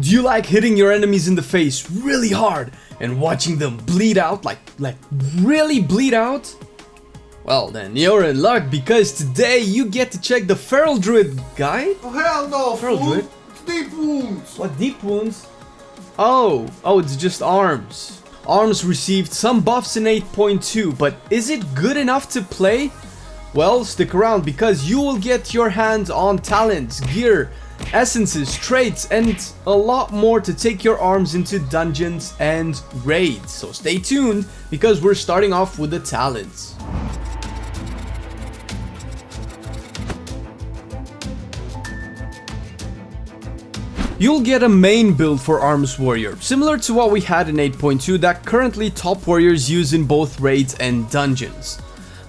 Do you like hitting your enemies in the face really hard and watching them bleed out, like really bleed out? Well then, you're in luck because today you get to check the Feral Druid guide? Oh hell no, Feral fool. Druid? It's deep wounds. What, deep wounds? Oh, it's just arms. Arms received some buffs in 8.2, but is it good enough to play? Well, stick around because you will get your hands on talents, gear, essences, traits, and a lot more to take your arms into dungeons and raids. So stay tuned because we're starting off with the talents. You'll get a main build for Arms Warrior, similar to what we had in 8.2 that currently top warriors use in both raids and dungeons.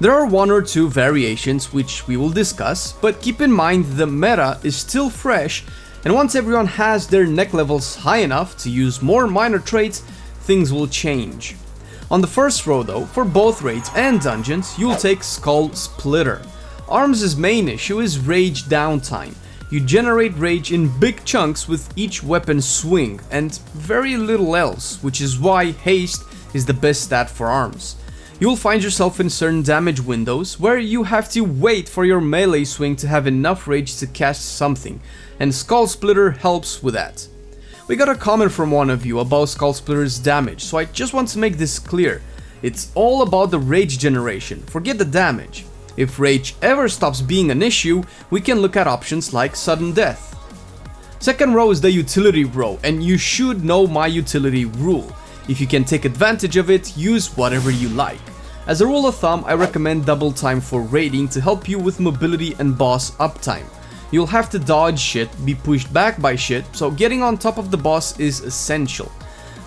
There are one or two variations which we will discuss, but keep in mind the meta is still fresh, and once everyone has their neck levels high enough to use more minor traits, things will change. On the first row though, for both raids and dungeons, you'll take Skull Splitter. Arms' main issue is rage downtime. You generate rage in big chunks with each weapon swing, and very little else, which is why haste is the best stat for arms. You'll find yourself in certain damage windows where you have to wait for your melee swing to have enough rage to cast something, and Skull Splitter helps with that. We got a comment from one of you about Skull Splitter's damage, so I just want to make this clear. It's all about the rage generation, forget the damage. If rage ever stops being an issue, we can look at options like sudden death. Second row is the utility row, and you should know my utility rule. If you can take advantage of it, use whatever you like. As a rule of thumb, I recommend double time for raiding to help you with mobility and boss uptime. You'll have to dodge shit, be pushed back by shit, so getting on top of the boss is essential.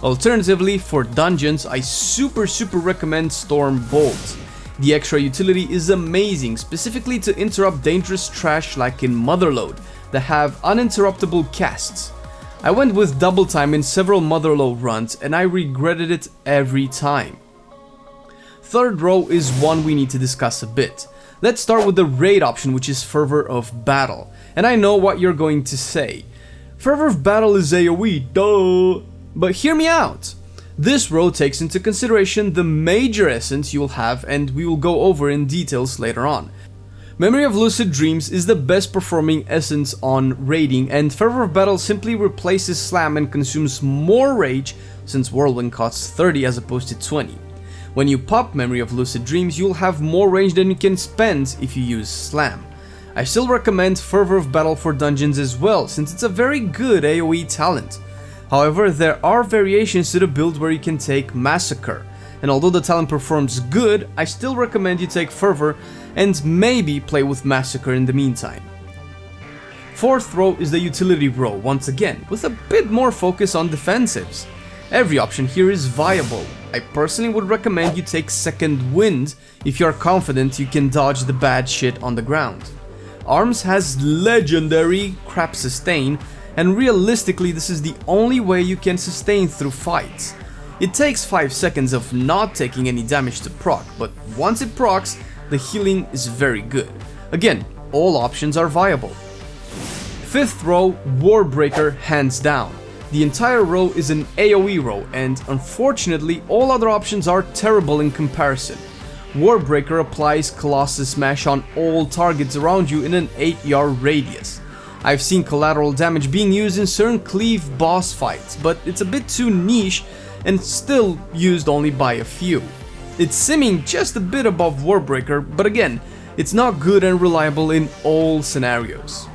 Alternatively, for dungeons, I super recommend Storm Bolt. The extra utility is amazing, specifically to interrupt dangerous trash like in Motherlode that have uninterruptible casts. I went with double time in several Motherlode runs and I regretted it every time. Third row is one we need to discuss a bit. Let's start with the raid option, which is Fervor of Battle. And I know what you're going to say. Fervor of Battle is AoE, duh! But hear me out! This row takes into consideration the major essence you'll have, and we will go over in details later on. Memory of Lucid Dreams is the best performing essence on raiding, and Fervor of Battle simply replaces Slam and consumes more rage since Whirlwind costs 30 as opposed to 20. When you pop Memory of Lucid Dreams, you'll have more range than you can spend if you use Slam. I still recommend Fervor of Battle for dungeons as well, since it's a very good AoE talent. However, there are variations to the build where you can take Massacre, and although the talent performs good, I still recommend you take Fervor and maybe play with Massacre in the meantime. Fourth row is the utility row, once again, with a bit more focus on defensives. Every option here is viable. I personally would recommend you take Second Wind if you are confident you can dodge the bad shit on the ground. Arms has legendary crap sustain, and realistically this is the only way you can sustain through fights. It takes 5 seconds of not taking any damage to proc, but once it procs, the healing is very good. Again, all options are viable. Fifth row, Warbreaker hands down. The entire row is an AoE row, and unfortunately all other options are terrible in comparison. Warbreaker applies Colossus Smash on all targets around you in an 8-yard radius. I've seen collateral damage being used in certain cleave boss fights, but it's a bit too niche and still used only by a few. It's simming just a bit above Warbreaker, but again, it's not good and reliable in all scenarios.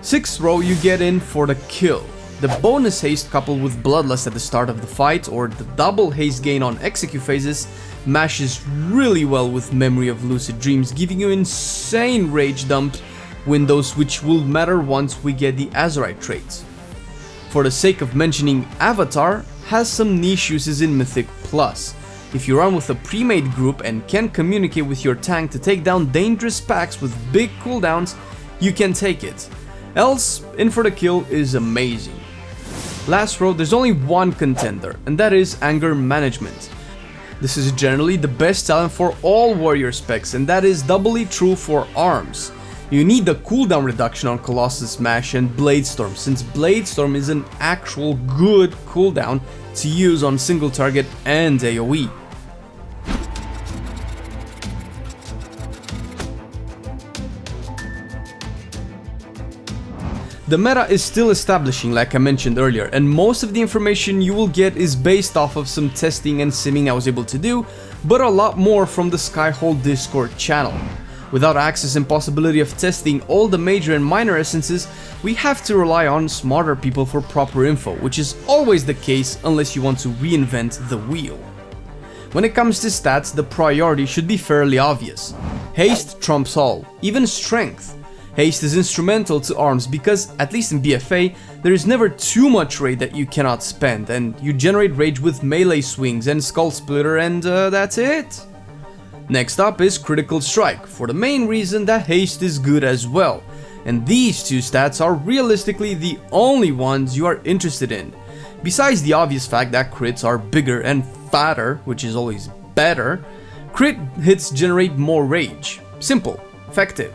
Sixth row, you get in for the kill. The bonus haste coupled with Bloodlust at the start of the fight, or the double haste gain on execute phases, mashes really well with Memory of Lucid Dreams, giving you insane rage dump windows which will matter once we get the Azerite traits. For the sake of mentioning, Avatar has some niche uses in Mythic Plus. If you run with a pre-made group and can communicate with your tank to take down dangerous packs with big cooldowns, you can take it. Else, in for the kill is amazing. Last row, there's only one contender, and that is Anger Management. This is generally the best talent for all warrior specs, and that is doubly true for arms. You need the cooldown reduction on Colossus Smash and Blade Storm, since Blade Storm is an actual good cooldown to use on single target and AoE. The meta is still establishing, like I mentioned earlier, and most of the information you will get is based off of some testing and simming I was able to do, but a lot more from the Skyhold Discord channel. Without access and possibility of testing all the major and minor essences, we have to rely on smarter people for proper info, which is always the case unless you want to reinvent the wheel. When it comes to stats, the priority should be fairly obvious. Haste trumps all, even strength. Haste is instrumental to arms because, at least in BFA, there is never too much rage that you cannot spend, and you generate rage with melee swings and skull splitter, and that's it. Next up is critical strike, for the main reason that haste is good as well, and these two stats are realistically the only ones you are interested in. Besides the obvious fact that crits are bigger and fatter, which is always better, crit hits generate more rage. Simple, effective.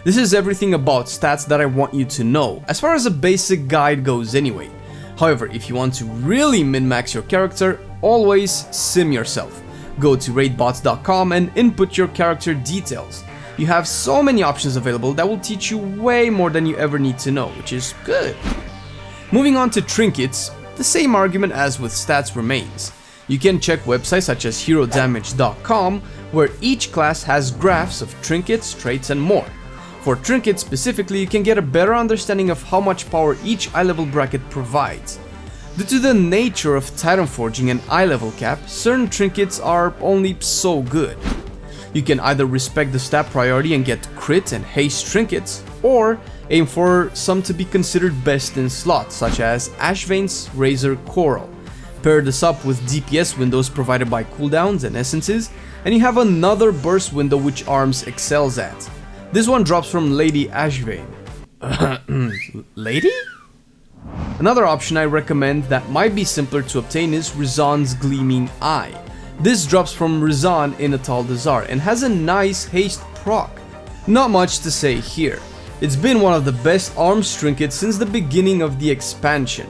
This is everything about stats that I want you to know, as far as a basic guide goes anyway. However, if you want to really min-max your character, always sim yourself. Go to raidbots.com and input your character details. You have so many options available that will teach you way more than you ever need to know, which is good. Moving on to trinkets, the same argument as with stats remains. You can check websites such as herodamage.com, where each class has graphs of trinkets, traits, and more. For trinkets specifically, you can get a better understanding of how much power each eye level bracket provides. Due to the nature of Titan Forging and eye level cap, certain trinkets are only so good. You can either respect the stat priority and get crit and haste trinkets, or aim for some to be considered best in slots, such as Ashvane's Razor Coral. Pair this up with DPS windows provided by cooldowns and essences, and you have another burst window which ARMS excels at. This one drops from Lady Ashvane. Lady? Another option I recommend that might be simpler to obtain is Rizan's Gleaming Eye. This drops from Rizan in Atal Dazar and has a nice haste proc. Not much to say here. It's been one of the best arms trinkets since the beginning of the expansion.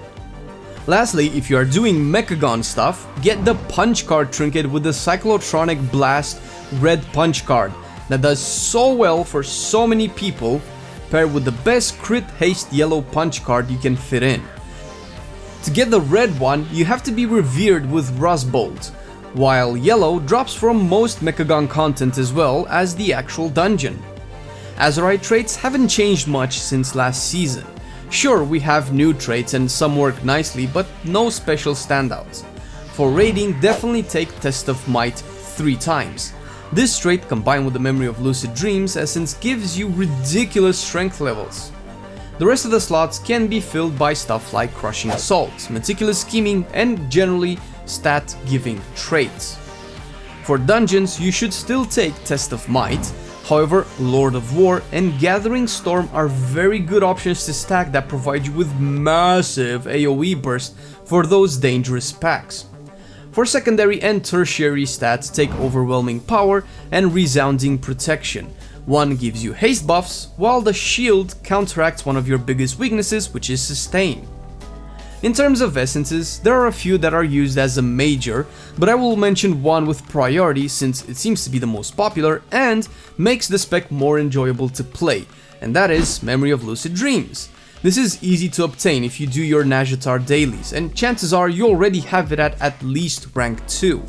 Lastly, if you are doing Mechagon stuff, get the Punch Card trinket with the Cyclotronic Blast red punch card that does so well for so many people, paired with the best crit haste yellow punch card you can fit in. To get the red one, you have to be revered with Rustbolt, while yellow drops from most Mechagon content as well as the actual dungeon. Azerite traits haven't changed much since last season. Sure, we have new traits and some work nicely, but no special standouts. For raiding, definitely take Test of Might 3 times. This trait, combined with the Memory of Lucid Dreams essence, gives you ridiculous strength levels. The rest of the slots can be filled by stuff like Crushing Assault, Meticulous Scheming, and generally stat-giving traits. For dungeons, you should still take Test of Might. However, Lord of War and Gathering Storm are very good options to stack that provide you with massive AoE burst for those dangerous packs. For secondary and tertiary stats, take Overwhelming Power and Resounding Protection. One gives you haste buffs, while the shield counteracts one of your biggest weaknesses, which is Sustain. In terms of essences, there are a few that are used as a major, but I will mention one with priority since it seems to be the most popular and makes the spec more enjoyable to play, and that is Memory of Lucid Dreams. This is easy to obtain if you do your Nazjatar dailies, and chances are you already have it at least rank 2.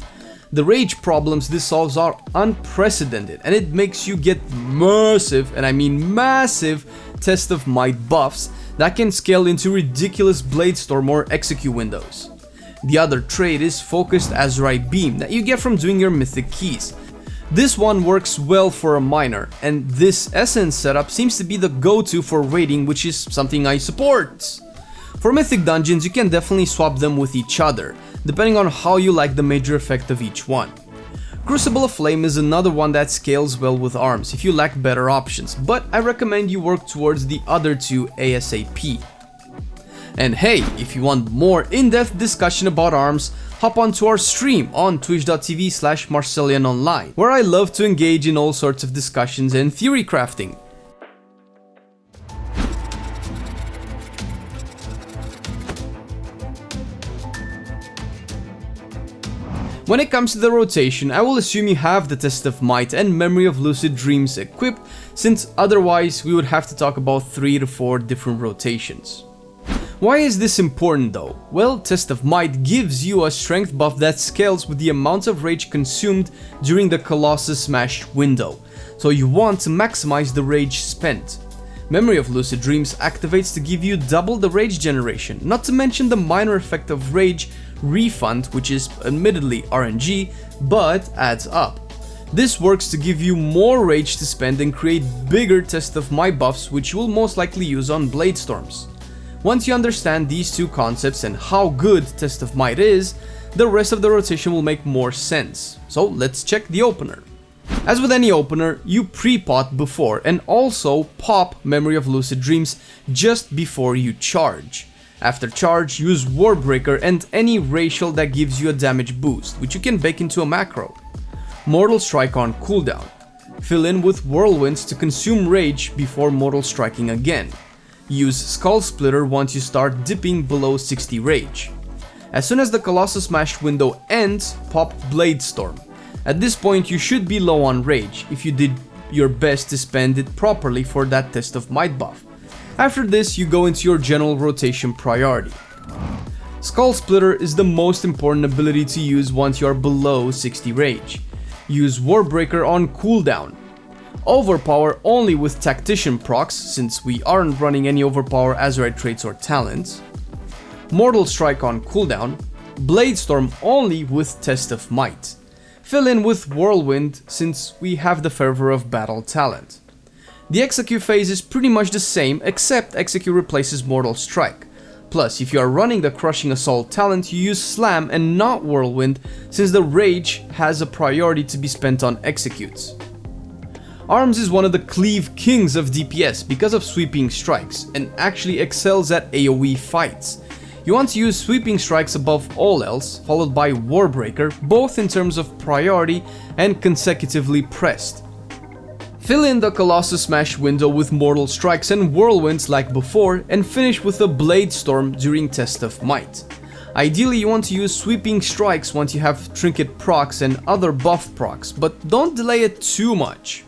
The rage problems this solves are unprecedented, and it makes you get massive, and I mean massive, Test of Might buffs that can scale into ridiculous Blade Storm or Execute windows. The other trait is Focused Azerite Beam that you get from doing your mythic keys. This one works well for a miner, and this essence setup seems to be the go-to for raiding, which is something I support. For mythic dungeons, you can definitely swap them with each other, depending on how you like the major effect of each one. Crucible of Flame is another one that scales well with arms if you lack better options, but I recommend you work towards the other two ASAP. And hey, if you want more in-depth discussion about arms, hop onto our stream on twitch.tv/MarcelianOnline, where I love to engage in all sorts of discussions and theory crafting. When it comes to the rotation, I will assume you have the Test of Might and Memory of Lucid Dreams equipped, since otherwise we would have to talk about 3 to 4 different rotations. Why is this important though? Well, Test of Might gives you a strength buff that scales with the amount of rage consumed during the Colossus Smash window, so you want to maximize the rage spent. Memory of Lucid Dreams activates to give you double the rage generation, not to mention the minor effect of rage refund, which is admittedly RNG, but adds up. This works to give you more rage to spend and create bigger Test of Might buffs, which you will most likely use on Blade Storms. Once you understand these two concepts and how good Test of Might is, the rest of the rotation will make more sense. So let's check the opener. As with any opener, you pre-pot before and also pop Memory of Lucid Dreams just before you charge. After charge, use Warbreaker and any racial that gives you a damage boost, which you can bake into a macro. Mortal Strike on cooldown. Fill in with Whirlwinds to consume rage before Mortal Striking again. Use Skull Splitter once you start dipping below 60 rage. As soon as the Colossus Smash window ends, pop Blade Storm. At this point you should be low on rage, if you did your best to spend it properly for that Test of Might buff. After this, you go into your general rotation priority. Skull Splitter is the most important ability to use once you are below 60 rage. Use Warbreaker on cooldown. Overpower only with Tactician procs, since we aren't running any Overpower Azerite traits or talents. Mortal Strike on cooldown. Blade Storm only with Test of Might. Fill in with Whirlwind, since we have the Fervor of Battle talent. The Execute phase is pretty much the same, except Execute replaces Mortal Strike. Plus, if you are running the Crushing Assault talent, you use Slam and not Whirlwind, since the Rage has a priority to be spent on Executes. Arms is one of the cleave kings of DPS because of Sweeping Strikes, and actually excels at AoE fights. You want to use Sweeping Strikes above all else, followed by Warbreaker, both in terms of priority and consecutively pressed. Fill in the Colossus Smash window with Mortal Strikes and Whirlwinds like before, and finish with a Blade Storm during Test of Might. Ideally you want to use Sweeping Strikes once you have Trinket procs and other buff procs, but don't delay it too much.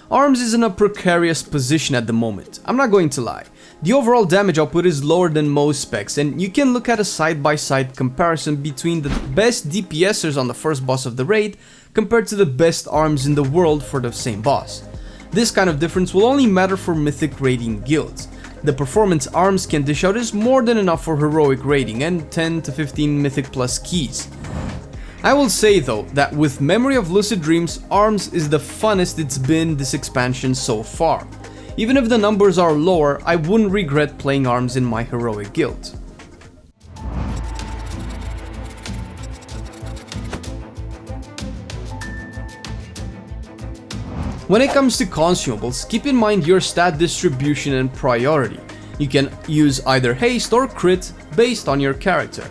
Arms is in a precarious position at the moment, I'm not going to lie. The overall damage output is lower than most specs, and you can look at a side-by-side comparison between the best DPSers on the first boss of the raid compared to the best arms in the world for the same boss. This kind of difference will only matter for mythic raiding guilds. The performance arms can dish out is more than enough for heroic raiding and 10 to 15 mythic plus keys. I will say though that with Memory of Lucid Dreams, arms is the funnest it's been this expansion so far. Even if the numbers are lower, I wouldn't regret playing arms in my heroic guild. When it comes to consumables, keep in mind your stat distribution and priority. You can use either haste or crit based on your character.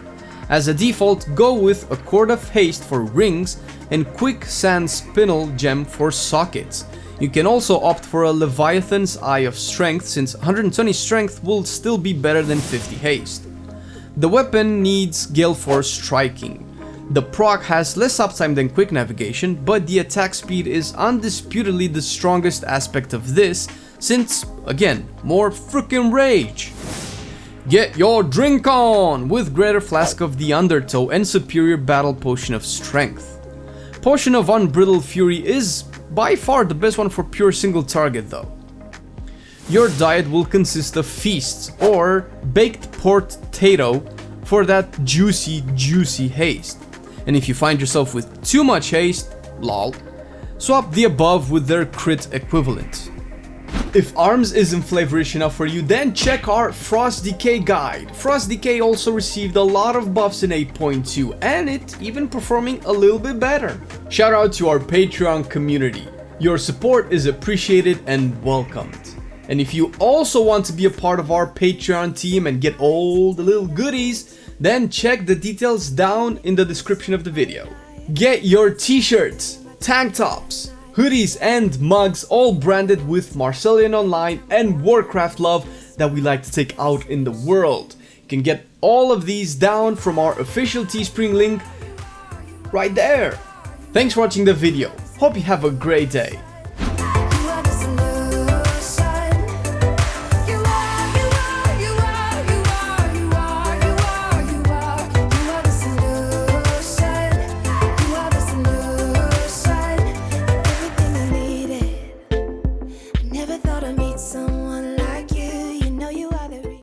As a default, go with a Cord of Haste for rings and Quick Sand Spinel gem for sockets. You can also opt for a Leviathan's Eye of Strength, since 120 strength will still be better than 50 haste. The weapon needs Gale Force Striking. The proc has less uptime than quick navigation, but the attack speed is undisputedly the strongest aspect of this, since, again, more frickin' rage. Get your drink on with Greater Flask of the Undertow and Superior Battle Potion of Strength. Potion of Unbridled Fury is by far the best one for pure single target though. Your diet will consist of feasts or baked potato for that juicy haste. And if you find yourself with too much haste, lol, swap the above with their crit equivalent. If arms isn't flavorish enough for you, then check our Frost Decay guide. Frost Decay also received a lot of buffs in 8.2 and it even performing a little bit better. Shout out to our Patreon community. Your support is appreciated and welcomed. And if you also want to be a part of our Patreon team and get all the little goodies, then check the details down in the description of the video. Get your t-shirts, tank tops, hoodies and mugs all branded with MarcelianOnline and Warcraft love that we like to take out in the world. You can get all of these down from our official Teespring link right there. Thanks for watching the video. Hope you have a great day.